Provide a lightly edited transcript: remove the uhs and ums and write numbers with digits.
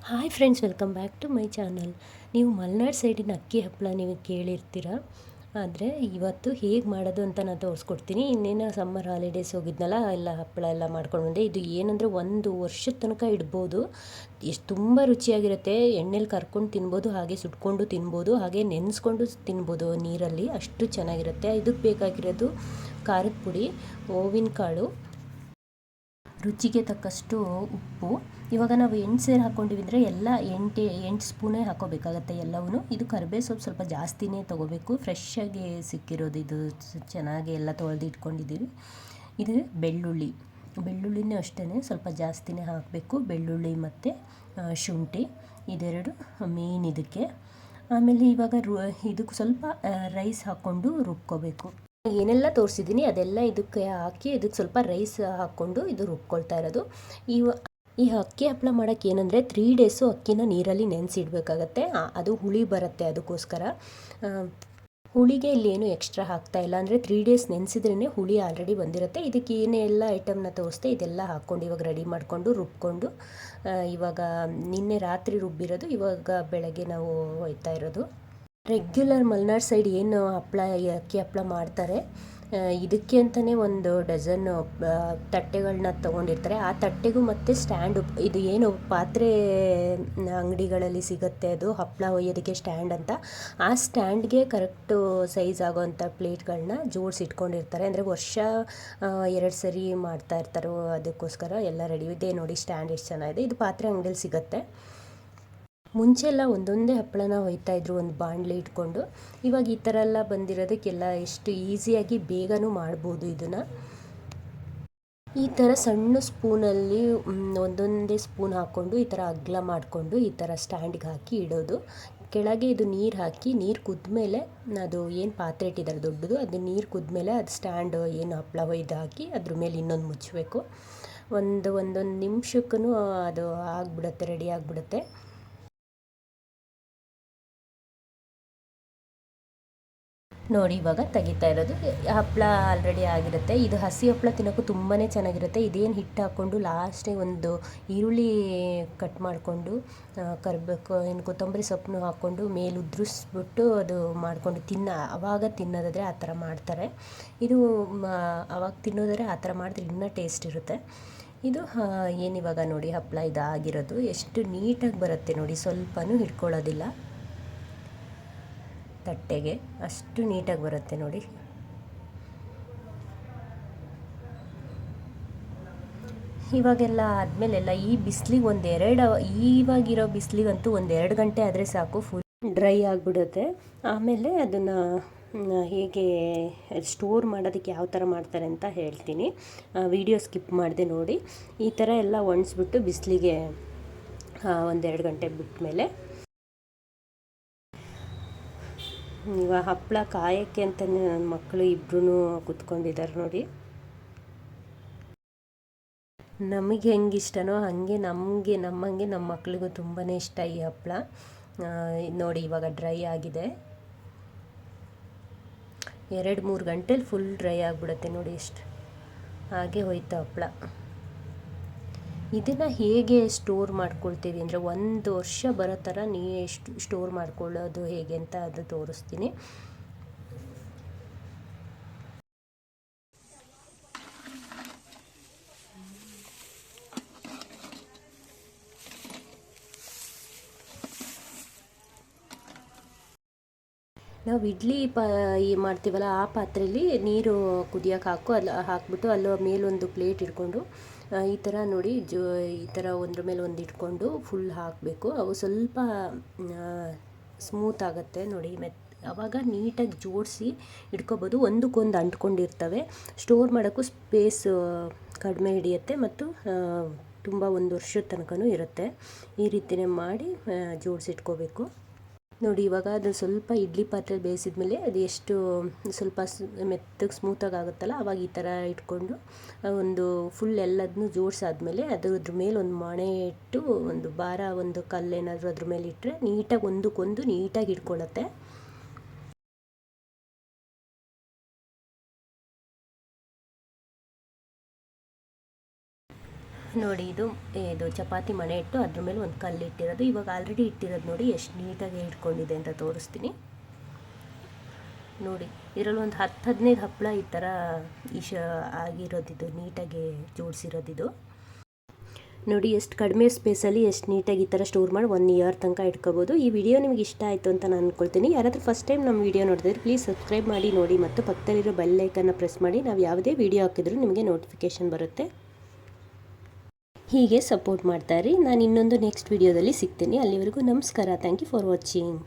Hi friends, welcome back to my channel. ನೀವು ಮಲೆನಾಡು ಸೈಡಿನ ಅಕ್ಕಿ ಹಪ್ಪಳ ನೀವು ಕೇಳಿರ್ತೀರ. ಆದರೆ ಇವತ್ತು ಹೇಗೆ ಮಾಡೋದು ಅಂತ ನಾನು ತೋರಿಸ್ಕೊಡ್ತೀನಿ. ಇನ್ನೇನು ಸಮ್ಮರ್ ಹಾಲಿಡೇಸ್ ಹೋಗಿದ್ನಲ್ಲ, ಎಲ್ಲ ಹಪ್ಪಳ ಎಲ್ಲ ಮಾಡ್ಕೊಂಡು ಬಂದೆ. ಇದು ಏನಂದರೆ 1 ವರ್ಷದ ತನಕ ಇಡ್ಬೋದು. ಎಷ್ಟು ತುಂಬ ರುಚಿಯಾಗಿರುತ್ತೆ. ಎಣ್ಣೆಲಿ ಕರ್ಕೊಂಡು ತಿನ್ಬೋದು, ಹಾಗೆ ಸುಟ್ಕೊಂಡು ತಿನ್ಬೋದು, ಹಾಗೆ ನೆನೆಸ್ಕೊಂಡು ತಿನ್ಬೋದು ನೀರಲ್ಲಿ. ಅಷ್ಟು ಚೆನ್ನಾಗಿರುತ್ತೆ. ಇದಕ್ಕೆ ಬೇಕಾಗಿರೋದು ಖಾರದ ಪುಡಿ, ಓವಿನ ಕಾಳು, ರುಚಿಗೆ ತಕ್ಕಷ್ಟು ಉಪ್ಪು. ಇವಾಗ ನಾವು 8 ಸೇರು ಹಾಕ್ಕೊಂಡಿವಿದ್ರೆ ಎಲ್ಲ 8 ಸ್ಪೂನೇ ಹಾಕೋಬೇಕಾಗತ್ತೆ ಎಲ್ಲವೂ. ಇದು ಕರಿಬೇವು ಸೊಪ್ಪು ಸ್ವಲ್ಪ ಜಾಸ್ತಿನೇ ತೊಗೋಬೇಕು, ಫ್ರೆಶ್ಶಾಗಿ ಸಿಕ್ಕಿರೋದು ಇದು. ಚೆನ್ನಾಗಿ ಎಲ್ಲ ತೊಳೆದು ಇಟ್ಕೊಂಡಿದ್ದೀವಿ. ಇದು ಬೆಳ್ಳುಳ್ಳಿನೂ ಅಷ್ಟೇ ಸ್ವಲ್ಪ ಜಾಸ್ತಿನೇ ಹಾಕಬೇಕು. ಬೆಳ್ಳುಳ್ಳಿ ಮತ್ತು ಶುಂಠಿ ಇದೆರಡು ಮೇನ್ ಇದಕ್ಕೆ. ಆಮೇಲೆ ಇವಾಗ ಇದಕ್ಕೆ ಸ್ವಲ್ಪ ರೈಸ್ ಹಾಕ್ಕೊಂಡು ರುಬ್ಕೋಬೇಕು. ಏನೆಲ್ಲ ತೋರಿಸಿದ್ದೀನಿ ಅದೆಲ್ಲ ಇದಕ್ಕೆ ಹಾಕಿ ಇದಕ್ಕೆ ಸ್ವಲ್ಪ ರೈಸ್ ಹಾಕ್ಕೊಂಡು ಇದು ರುಬ್ಕೊಳ್ತಾ ಇರೋದು. ಈ ಅಕ್ಕಿ ಹಪ್ಪಳ ಮಾಡೋಕ್ಕೆ ಏನಂದರೆ 3 ಡೇಸು ಅಕ್ಕಿನ ನೀರಲ್ಲಿ ನೆನೆಸಿಡ್ಬೇಕಾಗತ್ತೆ. ಅದು ಹುಳಿ ಬರುತ್ತೆ, ಅದಕ್ಕೋಸ್ಕರ. ಹುಳಿಗೆ ಇಲ್ಲಿ ಏನು ಎಕ್ಸ್ಟ್ರಾ ಹಾಕ್ತಾ ಇಲ್ಲ. ಅಂದರೆ 3 ಡೇಸ್ ನೆನೆಸಿದ್ರೇ ಹುಳಿ ಆಲ್ರೆಡಿ ಬಂದಿರುತ್ತೆ. ಇದಕ್ಕೆ ಏನೇ ಎಲ್ಲ ಐಟಮ್ನ ತೋರಿಸ್ದೆ ಇದೆಲ್ಲ ಹಾಕ್ಕೊಂಡು ಇವಾಗ ರೆಡಿ ಮಾಡಿಕೊಂಡು ರುಬ್ಕೊಂಡು, ಇವಾಗ ನಿನ್ನೆ ರಾತ್ರಿ ರುಬ್ಬಿರೋದು ಇವಾಗ ಬೆಳಗ್ಗೆ ನಾವು ಒಯ್ತಾ ಇರೋದು. ರೆಗ್ಯುಲರ್ ಮಲೆನಾಡು ಸೈಡ್ ಏನು ಹಪ್ಪಳ, ಅಕ್ಕಿ ಹಪ್ಪಳ ಮಾಡ್ತಾರೆ, ಇದಕ್ಕೆ ಅಂತಲೇ 1 ಡಜನ್ ತಟ್ಟೆಗಳನ್ನ ತೊಗೊಂಡಿರ್ತಾರೆ. ಆ ತಟ್ಟೆಗೂ ಮತ್ತು ಸ್ಟ್ಯಾಂಡು, ಇದು ಏನು ಪಾತ್ರೆ ಅಂಗಡಿಗಳಲ್ಲಿ ಸಿಗುತ್ತೆ, ಅದು ಹಪ್ಪಳ ಒಯ್ಯೋದಕ್ಕೆ ಸ್ಟ್ಯಾಂಡ್ ಅಂತ, ಆ ಸ್ಟ್ಯಾಂಡ್ಗೆ ಕರೆಕ್ಟು ಸೈಜ್ ಆಗೋವಂಥ ಪ್ಲೇಟ್ಗಳನ್ನ ಜೋಡಿಸಿಟ್ಕೊಂಡಿರ್ತಾರೆ. ಅಂದರೆ ವರ್ಷ 2 ಸರಿ ಮಾಡ್ತಾ ಇರ್ತಾರೋ, ಅದಕ್ಕೋಸ್ಕರ ಎಲ್ಲ ರೆಡಿ ಇದೆ. ನೋಡಿ ಸ್ಟ್ಯಾಂಡ್ ಎಷ್ಟು ಚೆನ್ನಾಗಿದೆ. ಇದು ಪಾತ್ರೆ ಅಂಗಡಿಯಲ್ಲಿ ಸಿಗುತ್ತೆ. ಮುಂಚೆ ಎಲ್ಲ ಒಂದೊಂದೇ ಹಪ್ಪಳನ ಒಯ್ತಾಯಿದ್ರು ಒಂದು ಬಾಣಲೆ ಇಟ್ಕೊಂಡು. ಇವಾಗ ಈ ಥರ ಎಲ್ಲ ಬಂದಿರೋದಕ್ಕೆಲ್ಲ ಎಷ್ಟು ಈಸಿಯಾಗಿ ಬೇಗನೂ ಮಾಡ್ಬೋದು ಇದನ್ನು. ಈ ಥರ ಸಣ್ಣ ಸ್ಪೂನಲ್ಲಿ ಒಂದೊಂದೇ ಸ್ಪೂನ್ ಹಾಕ್ಕೊಂಡು ಈ ಥರ ಅಗಲ ಮಾಡಿಕೊಂಡು ಈ ಥರ ಸ್ಟ್ಯಾಂಡಿಗೆ ಹಾಕಿ ಇಡೋದು. ಕೆಳಗೆ ಇದು ನೀರು ಹಾಕಿ, ನೀರು ಕುದ್ಮೇಲೆ ಅದು ಏನು ಪಾತ್ರೆ ಇಟ್ಟಿದ್ದಾರೆ ದೊಡ್ಡದು, ಅದು ನೀರು ಕುದ್ಮೇಲೆ ಅದು ಸ್ಟ್ಯಾಂಡ್ ಏನು ಹಪ್ಪಳ ಒಯ್ದು ಹಾಕಿ ಅದ್ರ ಮೇಲೆ ಇನ್ನೊಂದು ಮುಚ್ಚಬೇಕು. ಒಂದೊಂದು ನಿಮಿಷಕ್ಕೂ ಅದು ಆಗಿಬಿಡುತ್ತೆ, ರೆಡಿ ಆಗಿಬಿಡುತ್ತೆ. ನೋಡಿ ಇವಾಗ ತೆಗಿತಾ ಇರೋದು ಹಪ್ಪಳ ಆಲ್ರೆಡಿ ಆಗಿರುತ್ತೆ. ಇದು ಹಸಿ ಹಪ್ಪಳ ತಿನ್ನೋಕ್ಕೂ ತುಂಬಾ ಚೆನ್ನಾಗಿರುತ್ತೆ. ಇದೇನು ಹಿಟ್ಟು ಹಾಕ್ಕೊಂಡು ಲಾಸ್ಟಿಗೆ ಒಂದು ಈರುಳ್ಳಿ ಕಟ್ ಮಾಡಿಕೊಂಡು, ಏನು ಕೊತ್ತಂಬರಿ ಸೊಪ್ಪನ್ನು ಹಾಕ್ಕೊಂಡು ಮೇಲೆ ಉದುರಿಸ್ಬಿಟ್ಟು ಅದು ಮಾಡಿಕೊಂಡು ಆವಾಗ ತಿನ್ನೋದಾದರೆ ಆ ಥರ ಮಾಡ್ತಾರೆ. ಇದು ಆವಾಗ ತಿನ್ನೋದಾದರೆ ಆ ಥರ ಮಾಡಿದ್ರೆ ಇನ್ನೂ ಟೇಸ್ಟ್ ಇರುತ್ತೆ. ಇದು ಏನಿವಾಗ ನೋಡಿ ಹಪ್ಪಳ ಇದು ಆಗಿರೋದು ಎಷ್ಟು ನೀಟಾಗಿ ಬರುತ್ತೆ ನೋಡಿ, ಸ್ವಲ್ಪನೂ ಹಿಡ್ಕೊಳ್ಳೋದಿಲ್ಲ ತಟ್ಟೆಗೆ, ಅಷ್ಟು ನೀಟಾಗಿ ಬರುತ್ತೆ ನೋಡಿ. ಇವಾಗೆಲ್ಲ ಆದಮೇಲೆಲ್ಲ ಈ ಬಿಸಿಲಿಗೆ ಇವಾಗಿರೋ ಬಿಸಿಲಿಗಂತೂ 1-2 ಗಂಟೆ ಆದರೆ ಸಾಕು, ಫುಲ್ ಡ್ರೈ ಆಗಿಬಿಡುತ್ತೆ. ಆಮೇಲೆ ಅದನ್ನು ಹೇಗೆ ಸ್ಟೋರ್ ಮಾಡೋದಕ್ಕೆ ಯಾವ ಥರ ಮಾಡ್ತಾರೆ ಅಂತ ಹೇಳ್ತೀನಿ. ವಿಡಿಯೋ ಸ್ಕಿಪ್ ಮಾಡಿದೆ ನೋಡಿ. ಈ ಥರ ಎಲ್ಲ ಒಣಗಿಸ್ಬಿಟ್ಟು ಬಿಸಿಲಿಗೆ 1-2 ಗಂಟೆ ಬಿಟ್ಟ ಮೇಲೆ ಇವಾಗ ಹಪ್ಪಳ ಕಾಯೋಕ್ಕೆ ಅಂತಲೇ ನನ್ನ ಮಕ್ಕಳು ಇಬ್ಬರೂ ಕೂತ್ಕೊಂಡಿದ್ದಾರೆ ನೋಡಿ. ನಮಗೆ ಹೆಂಗೆ ಇಷ್ಟನೋ ಹಾಗೆ ನಮ್ಮಂಗೆ ನಮ್ಮ ಮಕ್ಳಿಗೂ ತುಂಬಾ ಇಷ್ಟ ಈ ಹಪ್ಪಳ. ನೋಡಿ ಇವಾಗ ಡ್ರೈ ಆಗಿದೆ. 2-3 ಗಂಟೆಲಿ ಫುಲ್ ಡ್ರೈ ಆಗಿಬಿಡುತ್ತೆ ನೋಡಿ, ಎಷ್ಟು ಹಾಗೆ ಹೋಯ್ತು ಹಪ್ಪಳ. ಇದನ್ನು ಹೇಗೆ ಸ್ಟೋರ್ ಮಾಡ್ಕೊಳ್ತೀವಿ ಅಂದರೆ 1 ವರ್ಷ ಬರೋ ಥರ ಎಷ್ಟು ಸ್ಟೋರ್ ಮಾಡ್ಕೊಳ್ಳೋದು ಹೇಗೆ ಅಂತ ಅದು ತೋರಿಸ್ತೀನಿ. ನಾವು ಇಡ್ಲಿ ಮಾಡ್ತೀವಲ್ಲ, ಆ ಪಾತ್ರೆಯಲ್ಲಿ ನೀರು ಕುದಿಯೋಕೆ ಹಾಕ್ಬಿಟ್ಟು ಅಲ್ಲಿ ಮೇಲೊಂದು ಪ್ಲೇಟ್ ಇಟ್ಕೊಂಡು ಈ ಥರ ನೋಡಿ ಈ ಥರ ಒಂದ್ರ ಮೇಲೆ ಒಂದು ಇಟ್ಕೊಂಡು ಫುಲ್ ಹಾಕಬೇಕು. ಅವು ಸ್ವಲ್ಪ ಸ್ಮೂತ್ ಆಗುತ್ತೆ ನೋಡಿ, ಆವಾಗ ನೀಟಾಗಿ ಜೋಡಿಸಿ ಇಟ್ಕೋಬೋದು. ಒಂದಕ್ಕೊಂದು ಅಂಟ್ಕೊಂಡಿರ್ತವೆ. ಸ್ಟೋರ್ ಮಾಡೋಕ್ಕೂ ಸ್ಪೇಸ್ ಕಡಿಮೆ ಹಿಡಿಯುತ್ತೆ ಮತ್ತು ತುಂಬ 1 ವರ್ಷದ ತನಕನೂ ಇರುತ್ತೆ. ಈ ರೀತಿಯೇ ಮಾಡಿ ಜೋಡಿಸಿಟ್ಕೋಬೇಕು ನೋಡಿ. ಇವಾಗ ಅದು ಸ್ವಲ್ಪ ಇಡ್ಲಿ ಪಾತ್ರೆ ಬೇಯಿಸಿದ್ಮೇಲೆ ಅದು ಎಷ್ಟು ಸ್ವಲ್ಪ ಮೆತ್ತಗೆ ಸ್ಮೂತಾಗಿ ಆಗುತ್ತಲ್ಲ, ಆವಾಗ ಈ ಥರ ಇಟ್ಕೊಂಡು ಒಂದು ಫುಲ್ ಎಲ್ಲದನ್ನೂ ಜೋಡಿಸಾದ್ಮೇಲೆ ಅದ್ರ ಮೇಲೆ ಒಂದು ಮಣೆ ಇಟ್ಟು ಒಂದು ಒಂದು ಕಲ್ಲೇನಾದರೂ ಅದ್ರ ಮೇಲೆ ಇಟ್ಟರೆ ನೀಟಾಗಿ ಒಂದಕ್ಕೊಂದು ನೀಟಾಗಿ ಇಟ್ಕೊಳ್ಳುತ್ತೆ. ನೋಡಿ ಇದು ಚಪಾತಿ ಮಣೆ ಇಟ್ಟು ಅದ್ರ ಮೇಲೆ ಒಂದು ಕಲ್ಲು ಇಟ್ಟಿರೋದು. ಇವಾಗ ಆಲ್ರೆಡಿ ಇಟ್ಟಿರೋದು ನೋಡಿ ಎಷ್ಟು ನೀಟಾಗಿ ಇಟ್ಕೊಂಡಿದೆ ಅಂತ ತೋರಿಸ್ತೀನಿ ನೋಡಿ. ಇದರಲ್ಲಿ ಒಂದು 10-15 ಹಪ್ಪಳ ಈ ಥರ ಆಗಿರೋದಿದು, ನೀಟಾಗಿ ಜೋಡಿಸಿರೋದಿದು ನೋಡಿ. ಎಷ್ಟು ಕಡಿಮೆ ಸ್ಪೇಸಲ್ಲಿ ಎಷ್ಟು ನೀಟಾಗಿ ಈ ಥರ ಸ್ಟೋರ್ ಮಾಡಿ 1 ಇಯರ್ ತನಕ ಇಟ್ಕೋಬೋದು. ಈ ವಿಡಿಯೋ ನಿಮಗೆ ಇಷ್ಟ ಆಯಿತು ಅಂತ ನಾನು ಅಂದ್ಕೊಳ್ತೀನಿ. ಯಾರಾದರೂ ಫಸ್ಟ್ ಟೈಮ್ ನಮ್ಮ ವಿಡಿಯೋ ನೋಡಿದ್ರೆ ಪ್ಲೀಸ್ ಸಬ್ಸ್ಕ್ರೈಬ್ ಮಾಡಿ ನೋಡಿ, ಮತ್ತು ಪಕ್ಕದಲ್ಲಿರೋ ಬೆಲ್ ಐಕನ್ನ ಪ್ರೆಸ್ ಮಾಡಿ. ನಾವು ಯಾವುದೇ ವಿಡಿಯೋ ಹಾಕಿದ್ರೂ ನಿಮಗೆ ನೋಟಿಫಿಕೇಷನ್ ಬರುತ್ತೆ. ಹೀಗೆ ಸಪೋರ್ಟ್ ಮಾಡ್ತಾಯಿರಿ. ನಾನು ಇನ್ನೊಂದು ನೆಕ್ಸ್ಟ್ ವಿಡಿಯೋದಲ್ಲಿ ಸಿಗ್ತೀನಿ. ಅಲ್ಲಿವರೆಗೂ ನಮಸ್ಕಾರ. Thank you for watching.